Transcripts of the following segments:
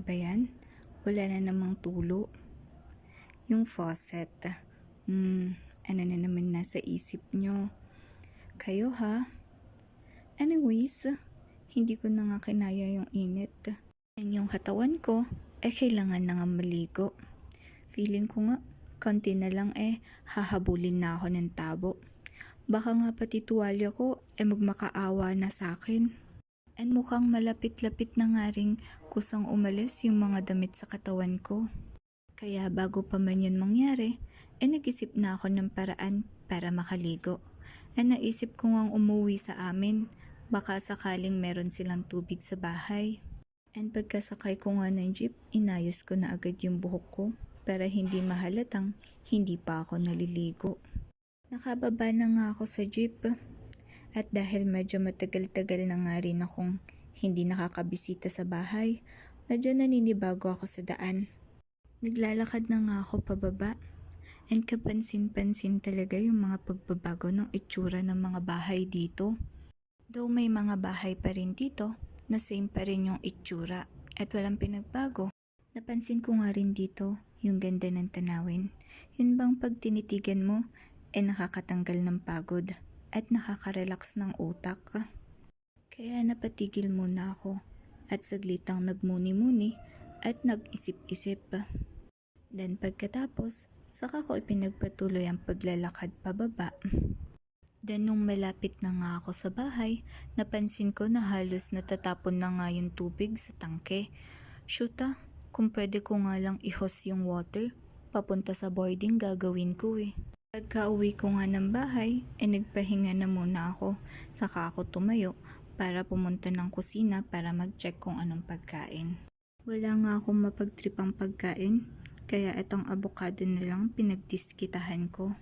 ba yan? Wala na namang tulo. Yung faucet. Ano na naman nasa isip nyo? Kayo ha? Anyways, hindi ko na nga kinaya yung init. And yung katawan ko, kailangan na nga maligo. Feeling ko nga, konti na lang hahabulin na ako ng tabo. Baka nga pati tuwalya ko magmakaawa na sa akin. And mukhang malapit-lapit na nga rin kusang umalis yung mga damit sa katawan ko. Kaya bago pa man yun mangyari, nag-isip na ako ng paraan para makaligo. Naisip ko ngang umuwi sa amin, baka sakaling meron silang tubig sa bahay. And pagkasakay ko nga ng jeep, inayos ko na agad yung buhok ko para hindi mahalatang hindi pa ako naliligo. Nakababa na nga ako sa jeep. At dahil medyo matagal-tagal na nga rin akong hindi nakakabisita sa bahay, medyo naninibago ako sa daan. Naglalakad na nga ako pababa. And kapansin-pansin talaga yung mga pagbabago ng itsura ng mga bahay dito. Though may mga bahay pa rin dito, na same pa rin yung itsura at walang pinagbago. Napansin ko nga rin dito yung ganda ng tanawin. Yun bang pag tinitigan mo, nakakatanggal ng pagod at nakaka-relax ng utak. Kaya napatigil muna ako at saglitang nagmuni-muni at nag-isip-isip. Then pagkatapos, saka ko ipinagpatuloy ang paglalakad pababa. Then nung malapit na nga ako sa bahay, napansin ko na halos natatapon na nga yung tubig sa tangke. Shoota, kung pwede ko nga lang i-hose yung water, papunta sa boarding gagawin ko Pagka-uwi ko nga ng bahay, nagpahinga na muna ako, saka ako tumayo para pumunta ng kusina para mag-check kung anong pagkain. Wala nga akong mapagtripang pagkain, kaya itong avocado na lang pinagdiskitahan ko.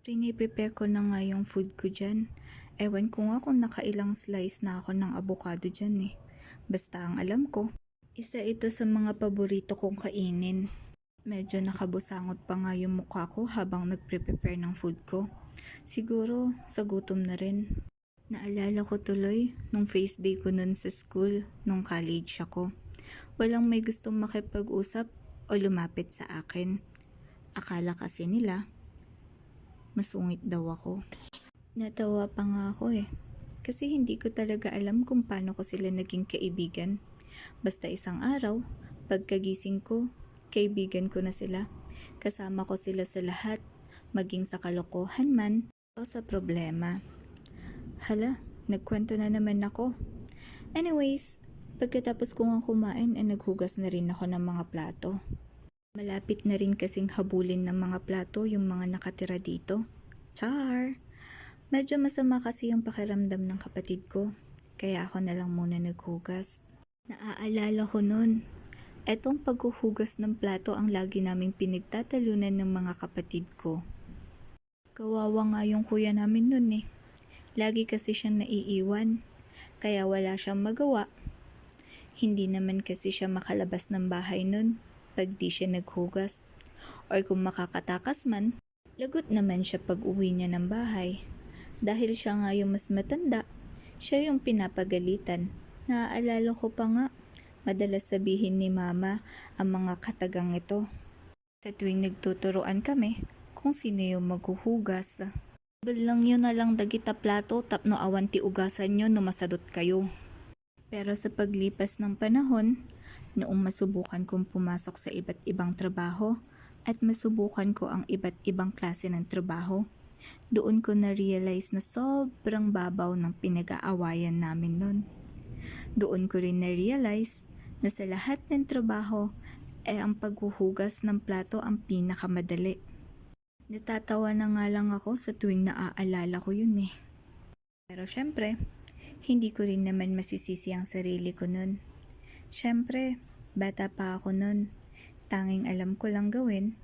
Prepare ko na nga yung food ko dyan. Ewan ko nga kung nakailang slice na ako ng avocado dyan Basta ang alam ko, isa ito sa mga paborito kong kainin. Medyo nakabusangot pa nga yung mukha ko habang nagpre-prepare ng food ko. Siguro sa gutom na rin. Naalala ko tuloy nung face day ko nun sa school, nung college ako. Walang may gustong makipag-usap o lumapit sa akin. Akala kasi nila, masungit daw ako. Natawa pa nga ako kasi hindi ko talaga alam kung paano ko sila naging kaibigan. Basta isang araw, pagkagising ko, kaibigan ko na sila. Kasama ko sila sa lahat, maging sa kalokohan man o sa problema. Hala, nagkwento na naman ako. Anyways, pagkatapos ko nga kumain naghugas na rin ako ng mga plato. Malapit na rin kasing habulin ng mga plato yung mga nakatira dito. Char! Medyo masama kasi yung pakiramdam ng kapatid ko, kaya ako na lang muna naghugas. Naaalala ko nun, etong paghuhugas ng plato ang lagi naming pinagtatalunan ng mga kapatid ko. Kawawa nga yung kuya namin nun Lagi kasi siyang naiiwan, kaya wala siyang magawa. Hindi naman kasi siya makalabas ng bahay nun pag di siya naghugas. Or kung makakatakas man, lagot naman siya pag uwi niya ng bahay. Dahil siya nga yung mas matanda, siya yung pinapagalitan. Naaalala ko pa nga, madalas sabihin ni mama ang mga katagang ito. Sa tuwing nagtuturuan kami kung sino yung maghuhugas. Balang yun na lang dagita plato tapno awan ti ugasan nyo no masadot kayo. Pero sa paglipas ng panahon, noong masubukan kong pumasok sa iba't ibang trabaho at masubukan ko ang iba't ibang klase ng trabaho, doon ko na-realize na sobrang babaw ng pinag-aawayan namin nun. Doon ko rin na-realize na sa lahat ng trabaho ang paghuhugas ng plato ang pinakamadali. Natatawa na nga lang ako sa tuwing naaalala ko yun Pero syempre, hindi ko rin naman masisisi ang sarili ko nun. Syempre, bata pa ako nun. Tanging alam ko lang gawin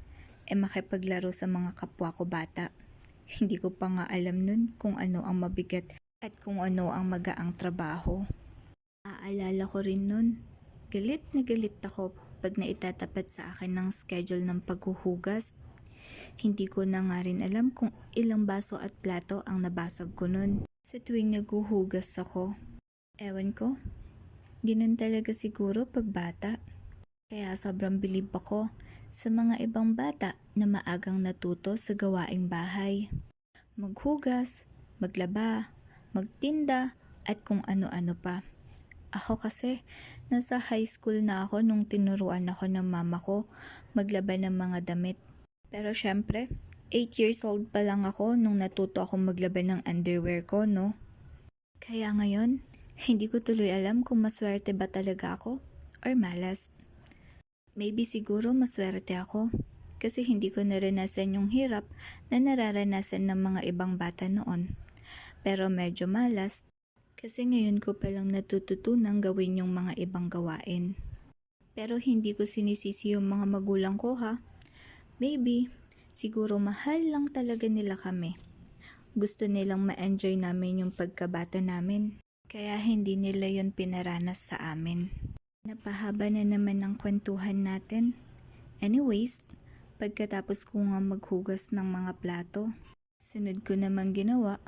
makipaglaro sa mga kapwa ko bata. Hindi ko pa nga alam nun kung ano ang mabigat at kung ano ang magaang trabaho. Aalala ko rin nun, galit na galit ako pag naitatapat sa akin ng schedule ng paghuhugas. Hindi ko na nga rin alam kung ilang baso at plato ang nabasag ko nun. Sa tuwing naghuhugas ako, ewan ko, ganun talaga siguro pag bata. Kaya sobrang bilib ako sa mga ibang bata na maagang natuto sa gawaing bahay. Maghugas, maglaba, magtinda, at kung ano-ano pa. Ako kasi, nasa high school na ako nung tinuruan ako ng mama ko maglaba ng mga damit. Pero syempre, 8 years old pa lang ako nung natuto akong maglaba ng underwear ko, no? Kaya ngayon, hindi ko tuloy alam kung maswerte ba talaga ako or malas. Maybe siguro maswerte ako kasi hindi ko naranasan yung hirap na nararanasan ng mga ibang bata noon. Pero medyo malas kasi ngayon ko palang natututunan gawin yung mga ibang gawain. Pero hindi ko sinisisi yung mga magulang ko ha. Maybe, siguro mahal lang talaga nila kami. Gusto nilang ma-enjoy namin yung pagkabata namin. Kaya hindi nila yon pinaranas sa amin. Napahaba na naman ang kwentuhan natin. Anyways, pagkatapos ko nga maghugas ng mga plato, sunod ko namang ginawa,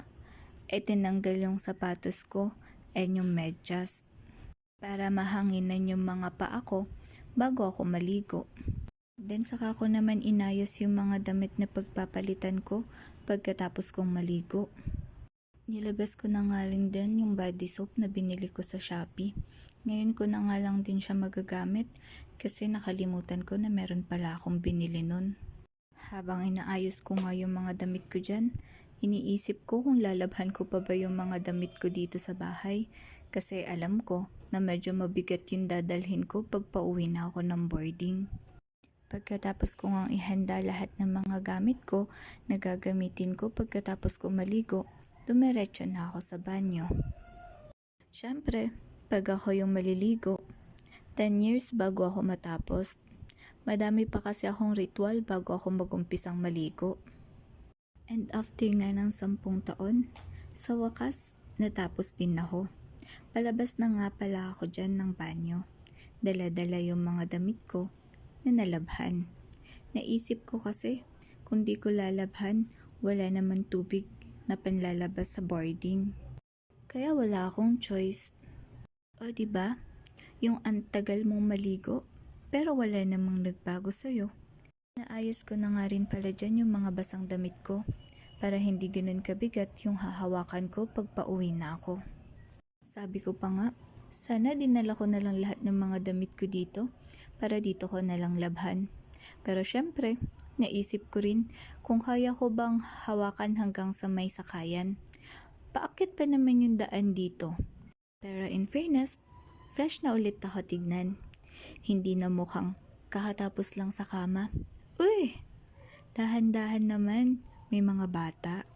tinanggal yung sapatos ko and yung medyas para mahanginan yung mga paa ko bago ako maligo. Then saka ko naman inayos yung mga damit na pagpapalitan ko pagkatapos kong maligo. Nilabas ko na nga rin din yung body soap na binili ko sa Shopee. Ngayon ko na nga lang din siya magagamit kasi nakalimutan ko na meron pala akong binili nun. Habang inaayos ko nga yung mga damit ko dyan, iniisip ko kung lalabhan ko pa ba yung mga damit ko dito sa bahay kasi alam ko na medyo mabigat yung dadalhin ko pag pauwi na ako ng boarding. Pagkatapos ko ngang ihanda lahat ng mga gamit ko na gagamitin ko pagkatapos ko maligo, dumiretso na ako sa banyo. Siyempre, pag ako yung maliligo, 10 years bago ako matapos. Madami pa kasi akong ritual bago ako mag-umpisang maligo. And after nga ng 10 taon, sa wakas, natapos din ako. Palabas na nga pala ako dyan ng banyo. Dala-dala yung mga damit ko na nalabhan. Naisip ko kasi, kung di ko lalabhan, wala naman tubig na panlalabas sa boarding. Kaya wala akong choice. O diba? Yung antagal mong maligo, pero wala namang nagbago sa'yo. Naayos ko na nga rin pala dyan yung mga basang damit ko para hindi ganun kabigat yung hahawakan ko pag pauwi na ako. Sabi ko pa nga, sana dinala ko na lang lahat ng mga damit ko dito para dito ko na lang labhan. Pero syempre, naisip ko rin kung kaya ko bang hawakan hanggang sa may sakayan. Paakit pa naman yung daan dito. Pero in fairness, fresh na ulit ako tignan. Hindi na mukhang kakatapos lang sa kama. Uy! Dahan-dahan naman, may mga bata.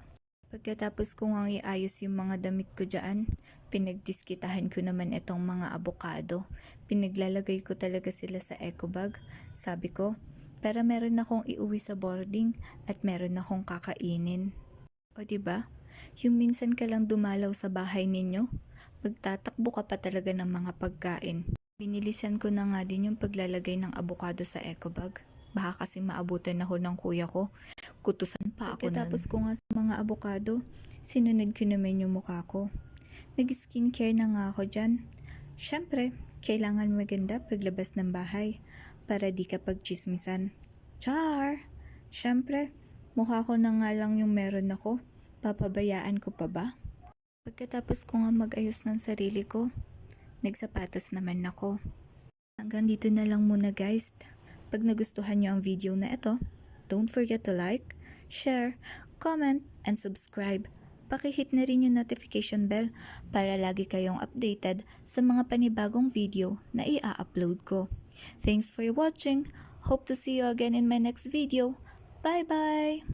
Pagkatapos ko nga iayos yung mga damit ko dyan, pinagdiskitahan ko naman itong mga abokado. Pinaglalagay ko talaga sila sa eco bag. Sabi ko, para meron akong iuwi sa boarding at meron akong kakainin. O diba? Yung minsan ka lang dumalaw sa bahay ninyo, magtatakbo ka pa talaga ng mga pagkain. Binilisan ko na nga din yung paglalagay ng abokado sa eco bag. Baka kasi maabutan ako ng kuya ko. Kutusan pa ako nun. Pagkatapos ko nga sa mga abokado, sinunod ko naman yung mukha ko. Nag-skincare na nga ako dyan. Syempre, kailangan maganda paglabas ng bahay para di ka pagchismisan. Char! Syempre, mukha ko na nga lang yung meron ako. Papabayaan ko pa ba? Pagkatapos ko nga mag-ayos ng sarili ko, nagsapatos naman ako. Hanggang dito na lang muna guys. Pag nagustuhan nyo ang video na ito, don't forget to like, share, comment, and subscribe. Pakihit na rin yung notification bell para lagi kayong updated sa mga panibagong video na i-upload ko. Thanks for watching. Hope to see you again in my next video. Bye-bye!